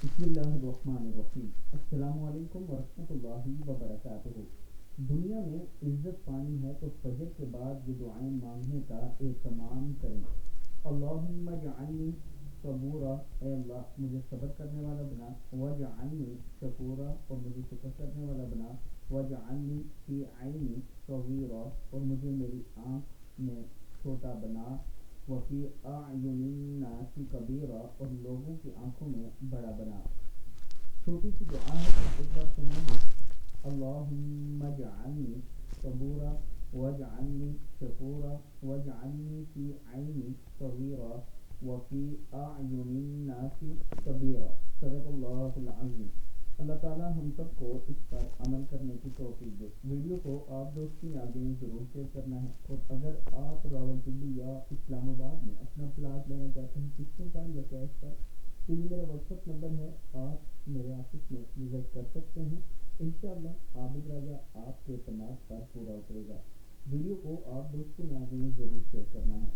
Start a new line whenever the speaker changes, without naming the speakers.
بسم اللہ الرحمن الرحیم۔ السلام علیکم ورحمۃ اللہ وبرکاتہ۔ دنیا میں عزت پانی ہے تو فجر کے بعد یہ دعائیں مانگنے کا اہتمام کریں۔ اللہم اجعلنی صبورا، اے اللہ مجھے صبر کرنے والا بنا، واجعلنی شکورا، اور مجھے شکر کرنے والا بنا، واجعلنی فی عینی صغیرا، اور مجھے میری آنکھ میں چھوٹا بنا، وفی اعین الناس کبیرا، اور لوگوں کی آنکھوں میں بڑا بنا۔ چھوٹی سی دعا ہے، ایک بار سننا۔ اللہم اجعلنی صبورا واجعلنی شکورا واجعلنی فی عینی صغیرا وفی اعین الناس کبیرا۔ صدق اللہ العظیم۔ اللہ تعالیٰ ہم سب کو اس پر عمل کرنے کی توفیق دے۔ ویڈیو کو آپ دوست کی آگے ضرور شیئر کرنا ہے، اور اگر آپ راولپنڈی یا اسلام آباد میں اپنا پلاٹ لینا چاہتے ہیں قسطوں پر یا کیش پر، تو یہ میرا واٹس ایپ نمبر ہے، آپ میرے آفس میں وزٹ کر سکتے ہیں۔ انشاءاللہ عابد راجہ آپ کے اعتماد پر پورا اترے گا۔ ویڈیو کو آپ دوستوں میں آگے ضرور شیئر کرنا ہے۔